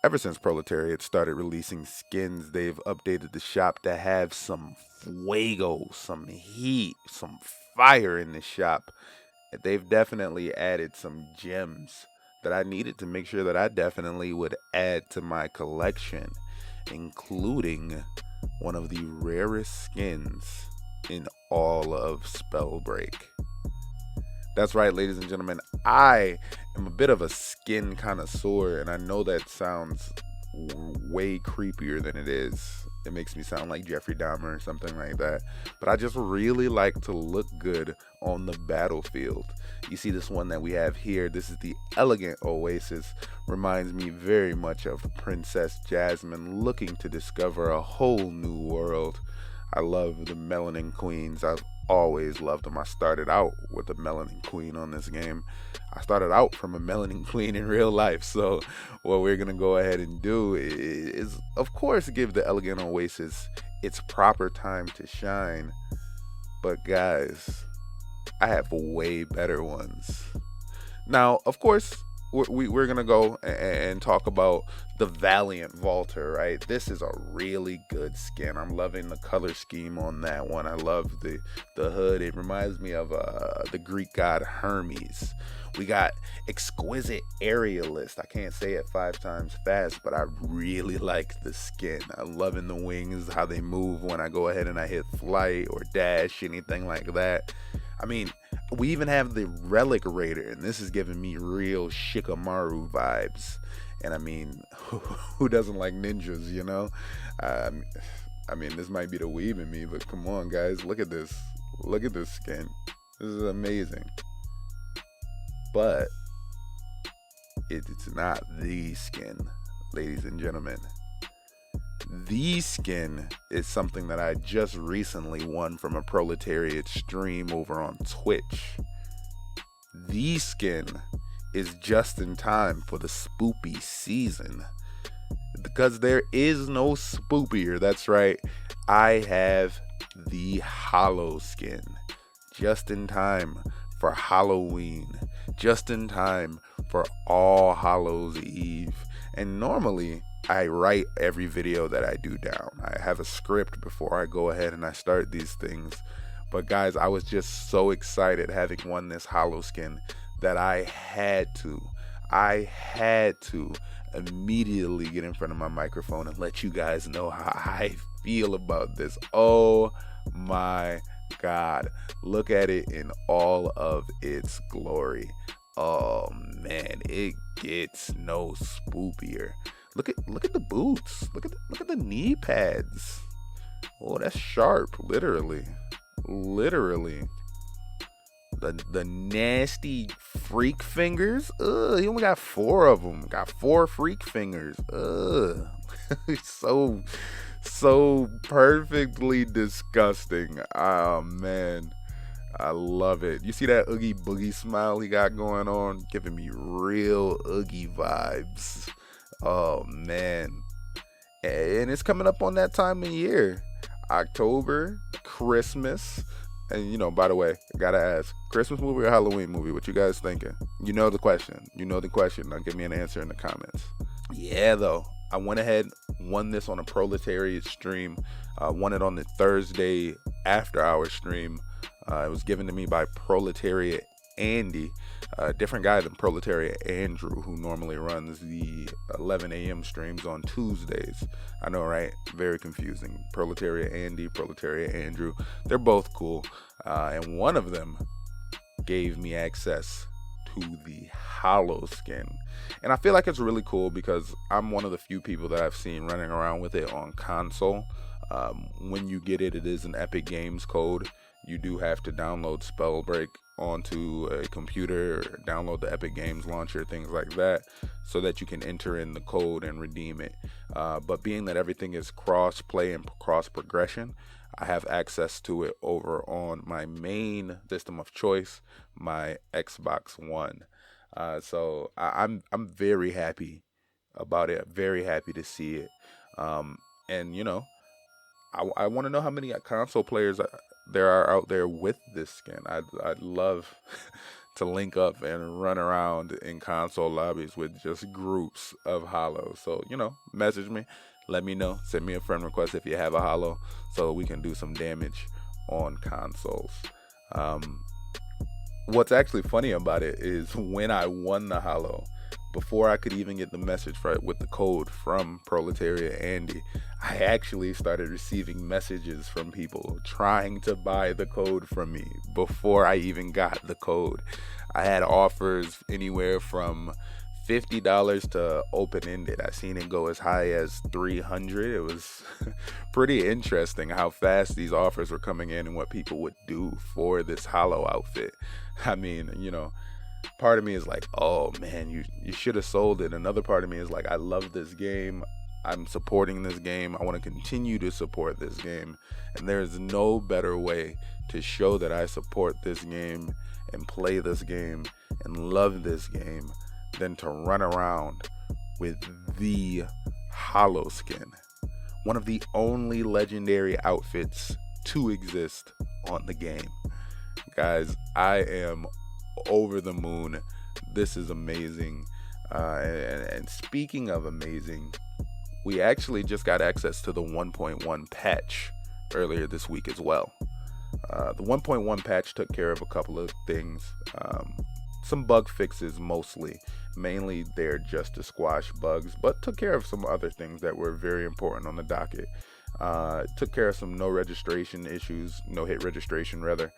ever since Proletariat started releasing skins, they've updated the shop to have some fuego, some heat, some fire in the shop. They've definitely added some gems that I needed to make sure that I definitely would add to my collection, including one of the rarest skins in all of Spellbreak. That's right, ladies and gentlemen. I am a bit of a skin connoisseur, and I know that sounds way creepier than it is. It makes me sound like Jeffrey Dahmer or something like that. But I just really like to look good on the battlefield. You see this one that we have here. This is the Elegant Oasis. Reminds me very much of Princess Jasmine looking to discover a whole new world. I love the Melanin Queens. I've always loved them. I started out with a Melanin Queen on this game. I started out from a Melanin Queen in real life. So what we're going to go ahead and do is, of course, give the Elegant Oasis its proper time to shine. But guys, I have way better ones. Now, of course, we're going to go and talk about the Valiant Vaulter, right? This is a really good skin. I'm loving the color scheme on that one. I love the hood. It reminds me of the Greek god Hermes. We got Exquisite Aerialist. I can't say it 5 times fast, but I really like the skin. I'm loving the wings, how they move when I go ahead and I hit flight or dash, anything like that. I mean, we even have the Relic Raider, and this is giving me real Shikamaru vibes. And I mean, who doesn't like ninjas, you know? I mean, this might be the weeb in me, but come on, guys, look at this. Look at this skin. This is amazing. But it's not the skin, ladies and gentlemen. The skin is something that I just recently won from a Proletariat stream over on Twitch. The skin is just in time for the spoopy season. Because there is no spoopier. That's right. I have the Hollow skin. Just in time for Halloween. Just in time for All Hallows Eve. And normally, I write every video that I do down. I have a script before I go ahead and I start these things. But guys, I was just so excited having won this Hollow skin that I had to immediately get in front of my microphone and let you guys know how I feel about this. Oh my God. Look at it in all of its glory. Oh man, it gets no spoopier. Look at the boots. Look at the knee pads. Oh, that's sharp, literally. The nasty freak fingers. Ugh, he only got 4 of them. Got 4 freak fingers. Ugh. so perfectly disgusting. Oh man, I love it. You see that Oogie Boogie smile he got going on, giving me real Oogie vibes. Oh man, and it's coming up on that time of year. October, Christmas. And you know, by the way, I gotta ask, Christmas movie or Halloween movie? What you guys thinking? You know the question. Now give me an answer in the comments. Yeah, though, I went ahead, won this on a Proletariat stream. Won it on the Thursday after hour stream. It was given to me by Proletariat Andy, a different guy than Proletariat Andrew, who normally runs the 11 a.m. streams on Tuesdays. I know, right? Very confusing. Proletariat Andy, Proletariat Andrew. They're both cool. And one of them gave me access to the Hollow skin. And I feel like it's really cool because I'm one of the few people that I've seen running around with it on console. When you get it, it is an Epic Games code. You do have to download Spellbreak onto a computer, or download the Epic Games launcher, things like that, so that you can enter in the code and redeem it. But being that everything is cross play and cross progression, I have access to it over on my main system of choice, my Xbox One. So I'm very happy about it. Very happy to see it. And you know, I want to know how many console players there are out there with this skin. I'd love to link up and run around in console lobbies with just groups of hollows. So, message me, let me know, send me a friend request if you have a hollow so we can do some damage on consoles. What's actually funny about it is when I won the hollow, before I could even get the message with the code from Proletariat Andy, I actually started receiving messages from people trying to buy the code from me before I even got the code. I had offers anywhere from $50 to open-ended. I seen it go as high as $300. It was pretty interesting how fast these offers were coming in and what people would do for this hollow outfit. I mean, part of me is like, oh man, you should have sold it. Another part of me is like, I love this game. I'm supporting this game. I want to continue to support this game. And there's no better way to show that I support this game and play this game and love this game than to run around with the hollow skin. One of the only legendary outfits to exist on the game. Guys, I am over the moon. This is amazing. And speaking of amazing, we actually just got access to the 1.1 patch earlier this week as well. The 1.1 patch took care of a couple of things. Some bug fixes mostly. Mainly they're just to squash bugs, but took care of some other things that were very important on the docket. Took care of some no hit registration rather.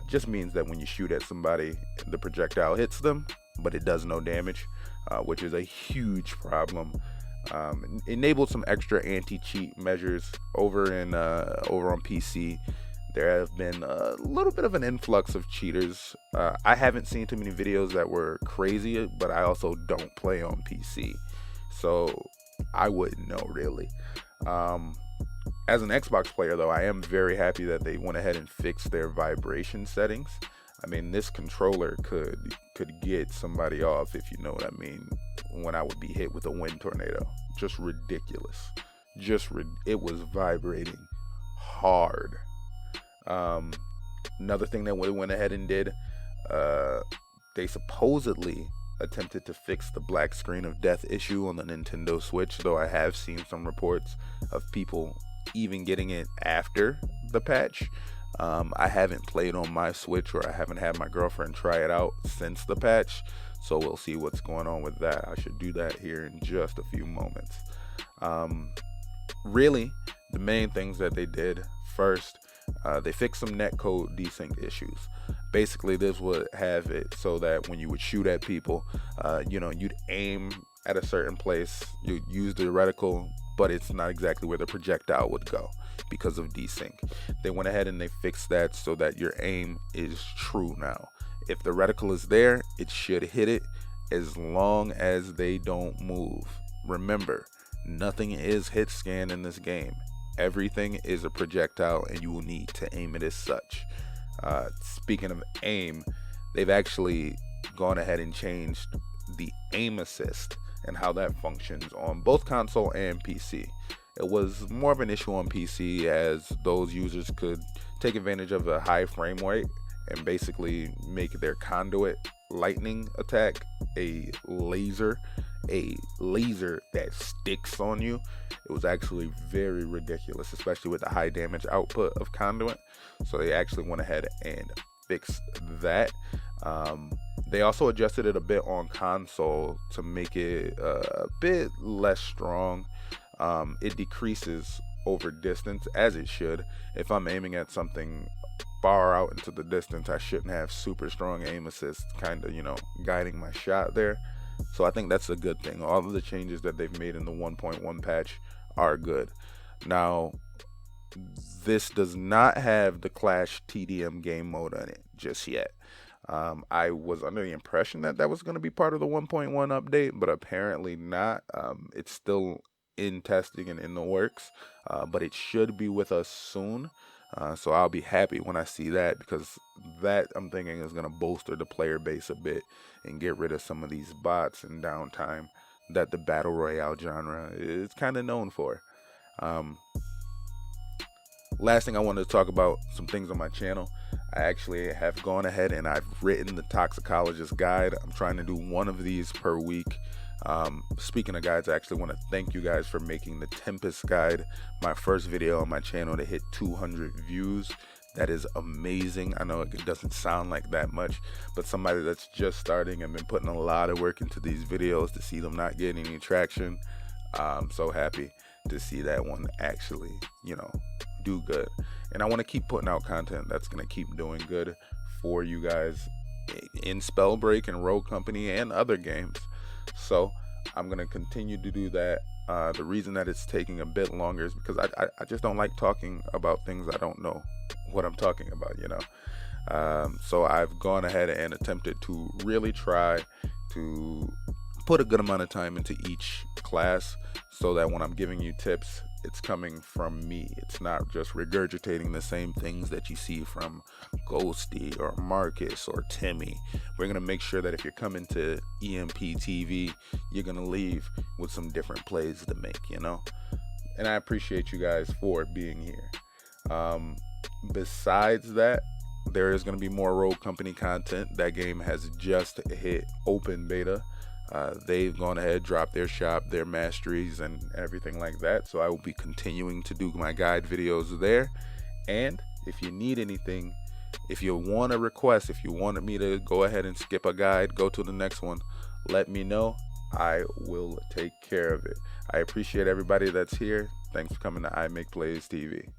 Just means that when you shoot at somebody, the projectile hits them, but it does no damage, which is a huge problem. Enabled some extra anti-cheat measures over on PC. There have been a little bit of an influx of cheaters. I haven't seen too many videos that were crazy, but I also don't play on PC, so I wouldn't know really. As an Xbox player though, I am very happy that they went ahead and fixed their vibration settings. I mean, this controller could get somebody off, if you know what I mean, when I would be hit with a wind tornado. Just ridiculous. It was vibrating hard. Another thing that we went ahead and did, they supposedly attempted to fix the black screen of death issue on the Nintendo Switch, though I have seen some reports of people even getting it after the patch. I haven't played on my Switch, or I haven't had my girlfriend try it out since the patch, so we'll see what's going on with that. I should do that here in just a few moments. Really, the main things that they did first, they fixed some netcode desync issues. Basically, this would have it so that when you would shoot at people, you'd aim at a certain place, you'd use the reticle, but it's not exactly where the projectile would go because of desync. They went ahead and they fixed that so that your aim is true now. If the reticle is there, it should hit it as long as they don't move. Remember, nothing is hit scan in this game. Everything is a projectile and you will need to aim it as such. Speaking of aim, they've actually gone ahead and changed the aim assist and how that functions on both console and PC. It was more of an issue on PC as those users could take advantage of a high frame rate and basically make their conduit lightning attack a laser that sticks on you. It was actually very ridiculous, especially with the high damage output of conduit. So they actually went ahead and fixed that. They also adjusted it a bit on console to make it a bit less strong. It decreases over distance, as it should. If I'm aiming at something far out into the distance, I shouldn't have super strong aim assist kind of, guiding my shot there. So I think that's a good thing. All of the changes that they've made in the 1.1 patch are good. Now, this does not have the Clash TDM game mode on it just yet. I was under the impression that that was going to be part of the 1.1 update, but apparently not. It's still in testing and in the works, but it should be with us soon. So I'll be happy when I see that, because that, I'm thinking, is going to bolster the player base a bit and get rid of some of these bots and downtime that the battle royale genre is kind of known for. Last thing I wanted to talk about, some things on my channel. I actually have gone ahead and I've written the Toxicologist guide. I'm trying to do one of these per week. Speaking of guides, I actually want to thank you guys for making the Tempest guide my first video on my channel to hit 200 views. That is amazing. I know it doesn't sound like that much, but somebody that's just starting and been putting a lot of work into these videos, to see them not getting any traction, I'm so happy to see that one actually, do good. And I want to keep putting out content that's going to keep doing good for you guys in Spellbreak and Rogue Company and other games. So I'm going to continue to do that. The reason that it's taking a bit longer is because I just don't like talking about things I don't know what I'm talking about, so I've gone ahead and attempted to really try to put a good amount of time into each class, so that when I'm giving you tips, it's coming from me. It's not just regurgitating the same things that you see from Ghosty or Marcus or Timmy. We're going to make sure that if you're coming to EMP TV, you're going to leave with some different plays to make, and I appreciate you guys for being here. Besides that, there is going to be more Rogue Company content. That game has just hit open beta. They've gone ahead, dropped their shop, their masteries, and everything like that. So I will be continuing to do my guide videos there. And if you need anything, if you want a request, if you wanted me to go ahead and skip a guide, go to the next one, let me know. I will take care of it. I appreciate everybody that's here. Thanks for coming to MrEyeMakePlays TV.